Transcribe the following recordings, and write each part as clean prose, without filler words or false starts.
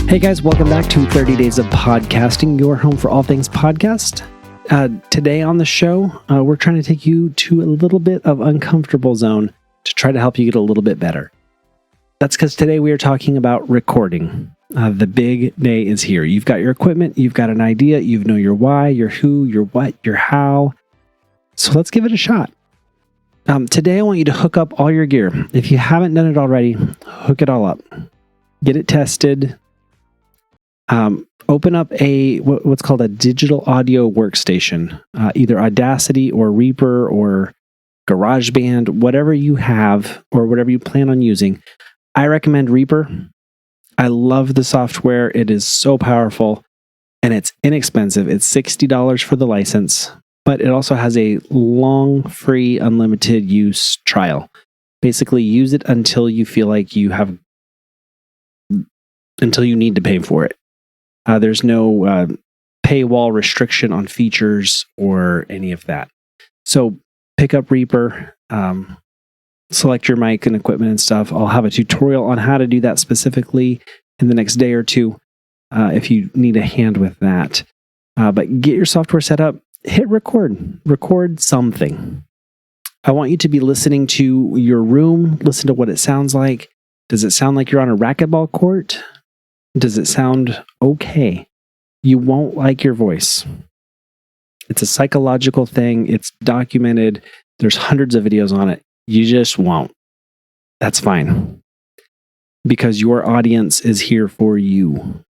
Hey guys, welcome back to 30 Days of Podcasting, your home for all things podcast. Today on the show, we're trying to take you to a little bit of uncomfortable zone to try to help you get a little bit better. That's because today we are talking about recording. The big day is here. You've got your equipment, you've got an idea, you know your why, your who, your what, your how. So let's give it a shot. Today I want you to hook up all your gear. If you haven't done it already, hook it all up. Get it tested. Open up what's called a digital audio workstation, either Audacity or Reaper or GarageBand, whatever you have or whatever you plan on using. I recommend Reaper. I love the software. It is so powerful and it's inexpensive. It's $60 for the license, but it also has a long, free, unlimited use trial. Basically, use it until you feel like until you need to pay for it. There's no paywall restriction on features or any of that. So pick up Reaper, select your mic and equipment and stuff. I'll have a tutorial on how to do that specifically in the next day or two if you need a hand with that. But get your software set up, hit record. Record something. I want you to be listening to your room, listen to what it sounds like. Does it sound like you're on a racquetball court? Does it sound okay? You won't like your voice. It's a psychological thing. It's documented. There's hundreds of videos on it. You just won't. That's fine. Because your audience is here for you.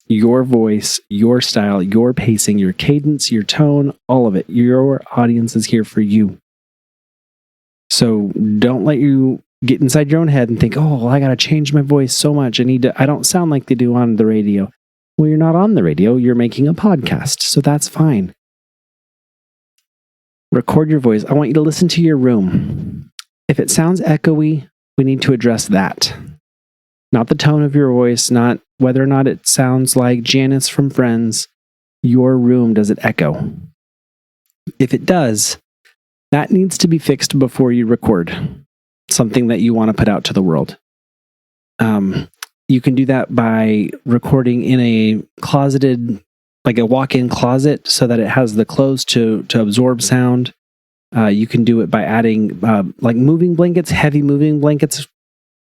Your voice, your style, your pacing, your cadence, your tone, all of it. Your audience is here for you. So don't let you get inside your own head and think, oh, well, I got to change my voice so much. I don't sound like they do on the radio. Well, you're not on the radio. You're making a podcast. So that's fine. Record your voice. I want you to listen to your room. If it sounds echoey, we need to address that. Not the tone of your voice, not whether or not it sounds like Janice from Friends. Your room, does it echo? If it does, that needs to be fixed before you record something that you want to put out to the world. You can do that by recording in a closeted, like a walk-in closet, so that it has the clothes to absorb sound. You can do it by adding like moving blankets, heavy moving blankets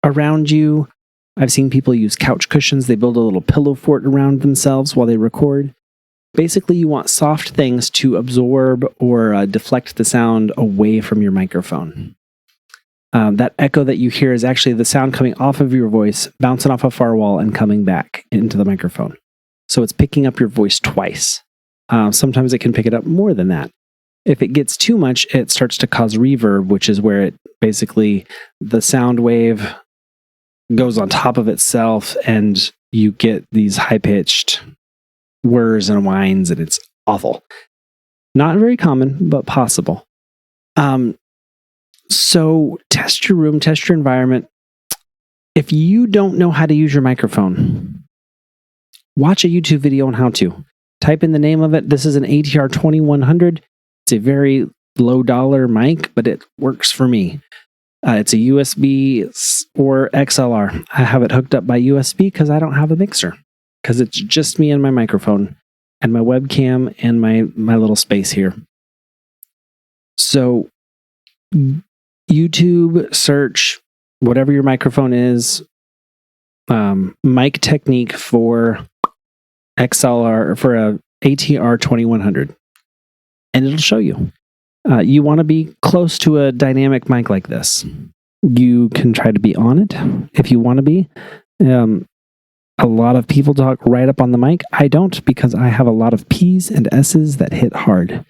around you. I've seen people use couch cushions. They build a little pillow fort around themselves while they record. Basically, you want soft things to absorb or deflect the sound away from your microphone. That echo that you hear is actually the sound coming off of your voice, bouncing off a firewall and coming back into the microphone. So it's picking up your voice twice. Sometimes it can pick it up more than that. If it gets too much, it starts to cause reverb, which is where it basically, the sound wave goes on top of itself and you get these high-pitched whirs and whines, and it's awful. Not very common, but possible. So test your room, test your environment. If you don't know how to use your microphone, watch a YouTube video on how to. Type in the name of it. This is an ATR 2100. It's a very low dollar mic, but it works for me. It's a USB or XLR. I have it hooked up by USB because I don't have a mixer. Because it's just me and my microphone and my webcam and my little space here. So YouTube, search whatever your microphone is, mic technique for XLR, for a ATR 2100, and it'll show you. You want to be close to a dynamic mic like this. You can try to be on it if you want to be. A lot of people talk right up on the mic. I don't, because I have a lot of P's and S's that hit hard.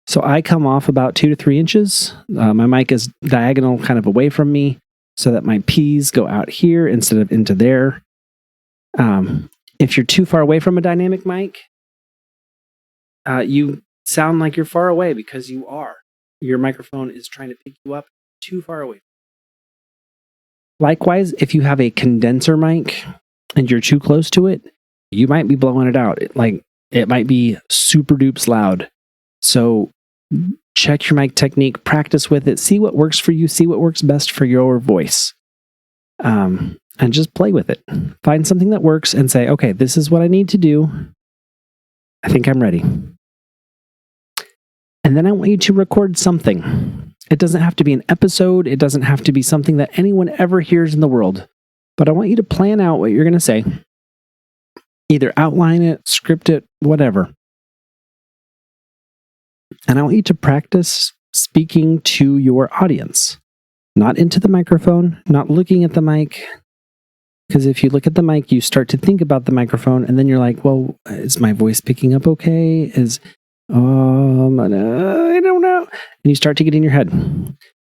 So I come off about 2 to 3 inches. My mic is diagonal kind of away from me so that my P's go out here instead of into there. If you're too far away from a dynamic mic, you sound like you're far away because you are. Your microphone is trying to pick you up too far away. Likewise, if you have a condenser mic and you're too close to it, you might be blowing it out. It might be super dupes loud. So check your mic technique, practice with it, see what works for you, see what works best for your voice. and just play with it. Find something that works and say, okay, this is what I need to do. I think I'm ready. And then I want you to record something. It doesn't have to be an episode. It doesn't have to be something that anyone ever hears in the world. But I want you to plan out what you're going to say. Either outline it, script it, whatever. And I want you to practice speaking to your audience. Not into the microphone, not looking at the mic. Because if you look at the mic, you start to think about the microphone, and then you're like, well, is my voice picking up okay? I don't know. And you start to get in your head.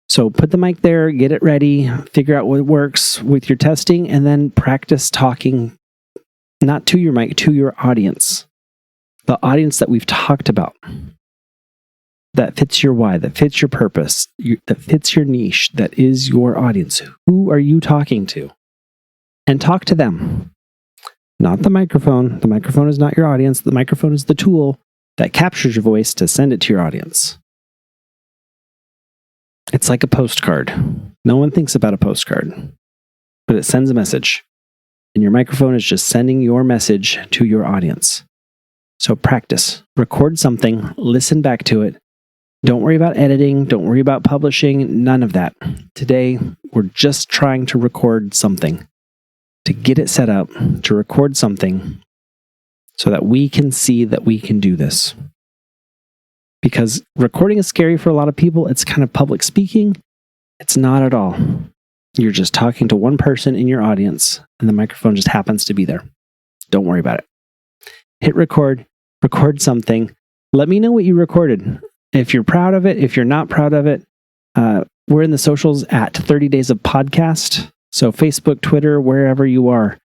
So put the mic there, get it ready, figure out what works with your testing, and then practice talking, not to your mic, to your audience. The audience that we've talked about. That fits your why, that fits your purpose, that fits your niche, that is your audience. Who are you talking to? And talk to them. Not the microphone. The microphone is not your audience. The microphone is the tool that captures your voice to send it to your audience. It's like a postcard. No one thinks about a postcard, but it sends a message. And your microphone is just sending your message to your audience. So practice. Record something. Listen back to it. Don't worry about editing. Don't worry about publishing. None of that. Today, we're just trying to record something, to get it set up, to record something so that we can see that we can do this. Because recording is scary for a lot of people. It's kind of public speaking. It's not at all. You're just talking to one person in your audience, and the microphone just happens to be there. Don't worry about it. Hit record something. Let me know what you recorded. If you're proud of it, if you're not proud of it, we're in the socials at 30 Days of Podcast. So Facebook, Twitter, wherever you are,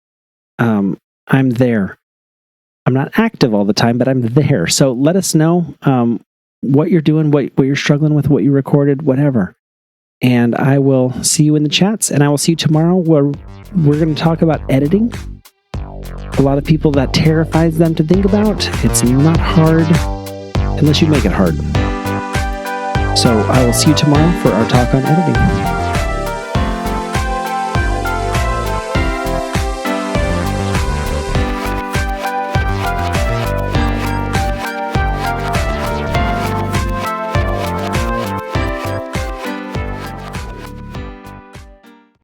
I'm there. I'm not active all the time, but I'm there. So let us know what you're doing, what you're struggling with, what you recorded, whatever. And I will see you in the chats, and I will see you tomorrow where we're going to talk about editing. A lot of people, that terrifies them to think about. It's not hard unless you make it hard. So I will see you tomorrow for our talk on editing.